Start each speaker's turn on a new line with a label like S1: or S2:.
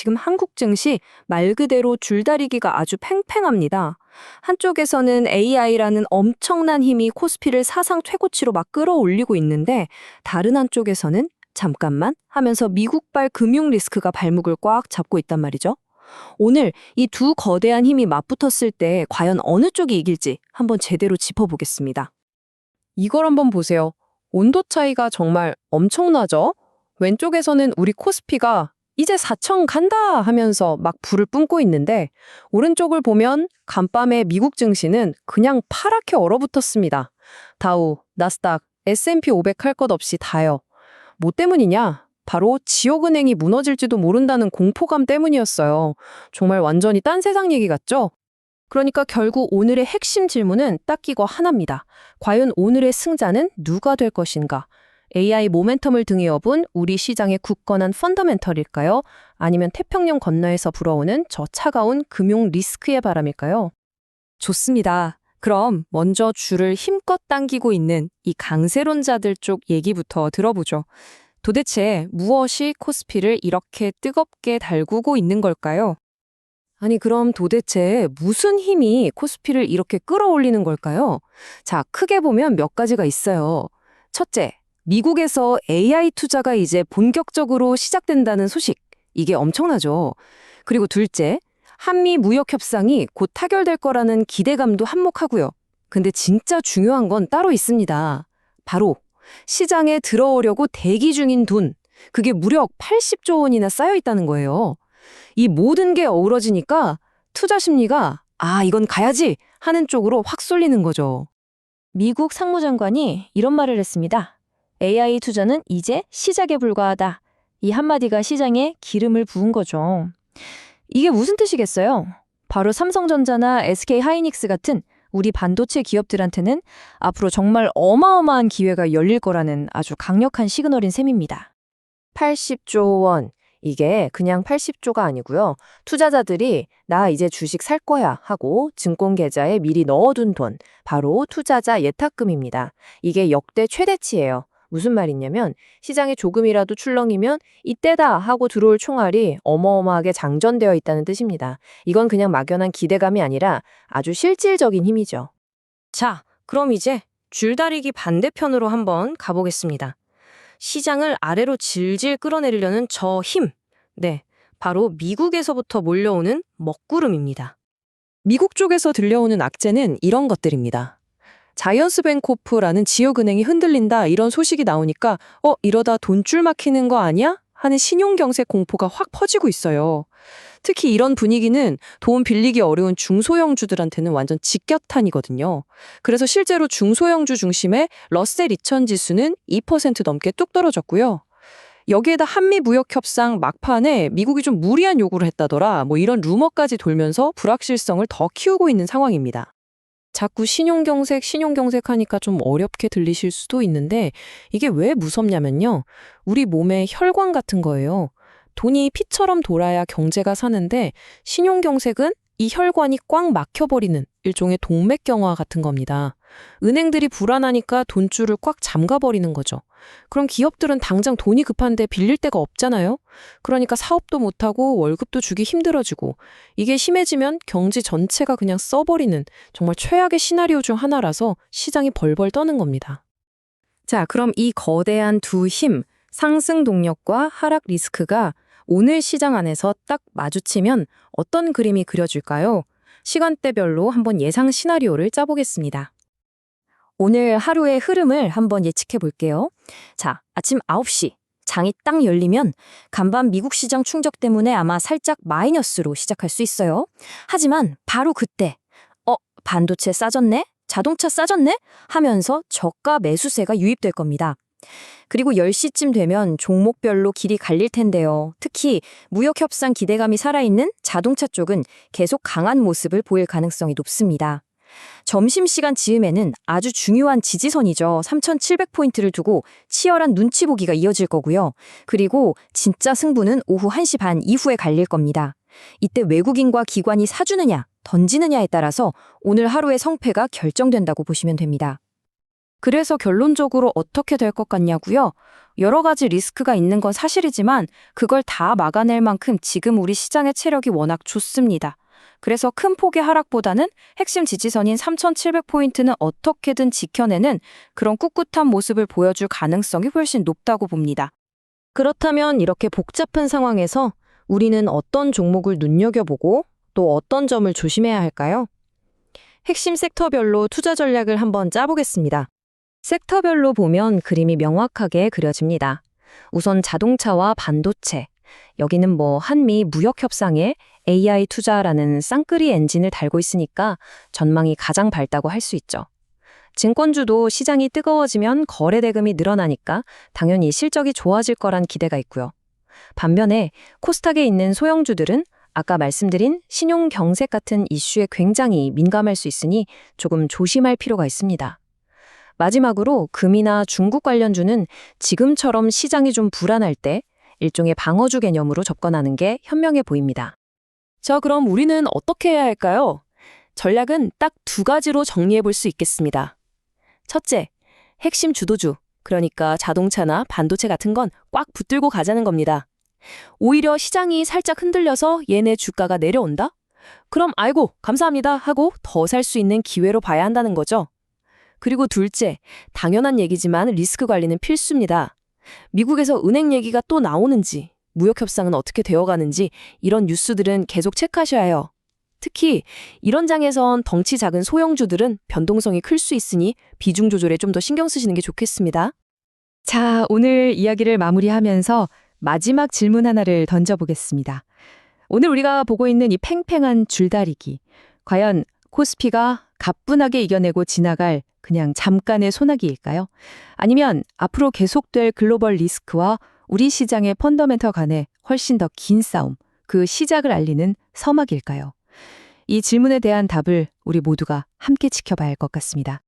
S1: 지금 한국 증시 말 그대로 줄다리기가 아주 팽팽합니다. 한쪽에서는 AI라는 엄청난 힘이 코스피를 사상 최고치로 막 끌어올리고 있는데 다른 한쪽에서는 잠깐만 하면서 미국발 금융 리스크가 발목을 꽉 잡고 있단 말이죠. 오늘 이 두 거대한 힘이 맞붙었을 때 과연 어느 쪽이 이길지 한번 제대로 짚어보겠습니다.
S2: 이걸 한번 보세요. 온도 차이가 정말 엄청나죠? 왼쪽에서는 우리 코스피가 이제 4천 간다 하면서 막 불을 뿜고 있는데 오른쪽을 보면 간밤에 미국 증시는 그냥 파랗게 얼어붙었습니다. 다우, 나스닥, S&P 500 할 것 없이 다요. 뭐 때문이냐? 바로 지역은행이 무너질지도 모른다는 공포감 때문이었어요. 정말 완전히 딴 세상 얘기 같죠? 그러니까 결국 오늘의 핵심 질문은 딱 이거 하나입니다. 과연 오늘의 승자는 누가 될 것인가? AI 모멘텀을 등에 업은 우리 시장의 굳건한 펀더멘털일까요? 아니면 태평양 건너에서 불어오는 저 차가운 금융 리스크의 바람일까요?
S1: 좋습니다. 그럼 먼저 줄을 힘껏 당기고 있는 이 강세론자들 쪽 얘기부터 들어보죠. 도대체 무엇이 코스피를 이렇게 뜨겁게 달구고 있는 걸까요? 아니, 그럼 도대체 무슨 힘이 코스피를 이렇게 끌어올리는 걸까요? 자, 크게 보면 몇 가지가 있어요. 첫째, 미국에서 AI 투자가 이제 본격적으로 시작된다는 소식. 이게 엄청나죠. 그리고 둘째, 한미 무역 협상이 곧 타결될 거라는 기대감도 한몫하고요. 근데 진짜 중요한 건 따로 있습니다. 바로 시장에 들어오려고 대기 중인 돈. 그게 무려 80조 원이나 쌓여 있다는 거예요. 이 모든 게 어우러지니까 투자 심리가 이건 가야지 하는 쪽으로 확 쏠리는 거죠.
S3: 미국 상무장관이 이런 말을 했습니다. AI 투자는 이제 시작에 불과하다. 이 한마디가 시장에 기름을 부은 거죠. 이게 무슨 뜻이겠어요? 바로 삼성전자나 SK하이닉스 같은 우리 반도체 기업들한테는 앞으로 정말 어마어마한 기회가 열릴 거라는 아주 강력한 시그널인 셈입니다.
S2: 80조 원. 이게 그냥 80조가 아니고요. 투자자들이 나 이제 주식 살 거야 하고 증권 계좌에 미리 넣어둔 돈, 바로 투자자 예탁금입니다. 이게 역대 최대치예요. 무슨 말이냐면 시장에 조금이라도 출렁이면 이때다 하고 들어올 총알이 어마어마하게 장전되어 있다는 뜻입니다. 이건 그냥 막연한 기대감이 아니라 아주 실질적인 힘이죠.
S1: 자, 그럼 이제 줄다리기 반대편으로 한번 가보겠습니다. 시장을 아래로 질질 끌어내리려는 저 힘. 네, 바로 미국에서부터 몰려오는 먹구름입니다.
S2: 미국 쪽에서 들려오는 악재는 이런 것들입니다. 자이언스뱅코프라는 지역은행이 흔들린다 이런 소식이 나오니까 이러다 돈줄 막히는 거 아니야? 하는 신용경색 공포가 확 퍼지고 있어요. 특히 이런 분위기는 돈 빌리기 어려운 중소형주들한테는 완전 직격탄이거든요. 그래서 실제로 중소형주 중심의 러셀 2000 지수는 2% 넘게 뚝 떨어졌고요. 여기에다 한미 무역 협상 막판에 미국이 좀 무리한 요구를 했다더라. 이런 루머까지 돌면서 불확실성을 더 키우고 있는 상황입니다. 자꾸 신용경색 하니까 좀 어렵게 들리실 수도 있는데 이게 왜 무섭냐면요. 우리 몸의 혈관 같은 거예요. 돈이 피처럼 돌아야 경제가 사는데 신용경색은 이 혈관이 꽉 막혀버리는 일종의 동맥경화 같은 겁니다. 은행들이 불안하니까 돈줄을 꽉 잠가버리는 거죠. 그럼 기업들은 당장 돈이 급한데 빌릴 데가 없잖아요. 그러니까 사업도 못하고 월급도 주기 힘들어지고 이게 심해지면 경제 전체가 그냥 써버리는 정말 최악의 시나리오 중 하나라서 시장이 벌벌 떠는 겁니다. 자, 그럼 이 거대한 두 힘, 상승 동력과 하락 리스크가 오늘 시장 안에서 딱 마주치면 어떤 그림이 그려질까요? 시간대별로 한번 예상 시나리오를 짜보겠습니다.
S3: 오늘 하루의 흐름을 한번 예측해 볼게요. 자, 아침 9시 장이 딱 열리면 간밤 미국 시장 충격 때문에 아마 살짝 마이너스로 시작할 수 있어요. 하지만 바로 그때 반도체 싸졌네? 자동차 싸졌네? 하면서 저가 매수세가 유입될 겁니다. 그리고 10시쯤 되면 종목별로 길이 갈릴 텐데요. 특히 무역협상 기대감이 살아있는 자동차 쪽은 계속 강한 모습을 보일 가능성이 높습니다. 점심시간 즈음에는 아주 중요한 지지선이죠. 3,700포인트를 두고 치열한 눈치 보기가 이어질 거고요. 그리고 진짜 승부는 오후 1시 반 이후에 갈릴 겁니다. 이때 외국인과 기관이 사주느냐, 던지느냐에 따라서 오늘 하루의 성패가 결정된다고 보시면 됩니다. 그래서 결론적으로 어떻게 될 것 같냐고요? 여러 가지 리스크가 있는 건 사실이지만 그걸 다 막아낼 만큼 지금 우리 시장의 체력이 워낙 좋습니다. 그래서 큰 폭의 하락보다는 핵심 지지선인 3,700포인트는 어떻게든 지켜내는 그런 꿋꿋한 모습을 보여줄 가능성이 훨씬 높다고 봅니다.
S2: 그렇다면 이렇게 복잡한 상황에서 우리는 어떤 종목을 눈여겨보고 또 어떤 점을 조심해야 할까요? 핵심 섹터별로 투자 전략을 한번 짜보겠습니다. 섹터별로 보면 그림이 명확하게 그려집니다. 우선 자동차와 반도체. 여기는 한미 무역 협상에 AI 투자라는 쌍끌이 엔진을 달고 있으니까 전망이 가장 밝다고 할 수 있죠. 증권주도 시장이 뜨거워지면 거래 대금이 늘어나니까 당연히 실적이 좋아질 거란 기대가 있고요. 반면에 코스닥에 있는 소형주들은 아까 말씀드린 신용 경색 같은 이슈에 굉장히 민감할 수 있으니 조금 조심할 필요가 있습니다. 마지막으로 금이나 중국 관련주는 지금처럼 시장이 좀 불안할 때 일종의 방어주 개념으로 접근하는 게 현명해 보입니다.
S1: 자, 그럼 우리는 어떻게 해야 할까요? 전략은 딱 두 가지로 정리해 볼 수 있겠습니다. 첫째, 핵심 주도주, 그러니까 자동차나 반도체 같은 건 꽉 붙들고 가자는 겁니다. 오히려 시장이 살짝 흔들려서 얘네 주가가 내려온다? 그럼 아이고, 감사합니다 하고 더 살 수 있는 기회로 봐야 한다는 거죠. 그리고 둘째, 당연한 얘기지만 리스크 관리는 필수입니다. 미국에서 은행 얘기가 또 나오는지, 무역 협상은 어떻게 되어가는지 이런 뉴스들은 계속 체크하셔야 해요. 특히 이런 장에선 덩치 작은 소형주들은 변동성이 클 수 있으니 비중 조절에 좀 더 신경 쓰시는 게 좋겠습니다.
S2: 자, 오늘 이야기를 마무리하면서 마지막 질문 하나를 던져보겠습니다. 오늘 우리가 보고 있는 이 팽팽한 줄다리기, 과연 코스피가 가뿐하게 이겨내고 지나갈 그냥 잠깐의 소나기일까요? 아니면 앞으로 계속될 글로벌 리스크와 우리 시장의 펀더멘털 간의 훨씬 더 긴 싸움, 그 시작을 알리는 서막일까요? 이 질문에 대한 답을 우리 모두가 함께 지켜봐야 할 것 같습니다.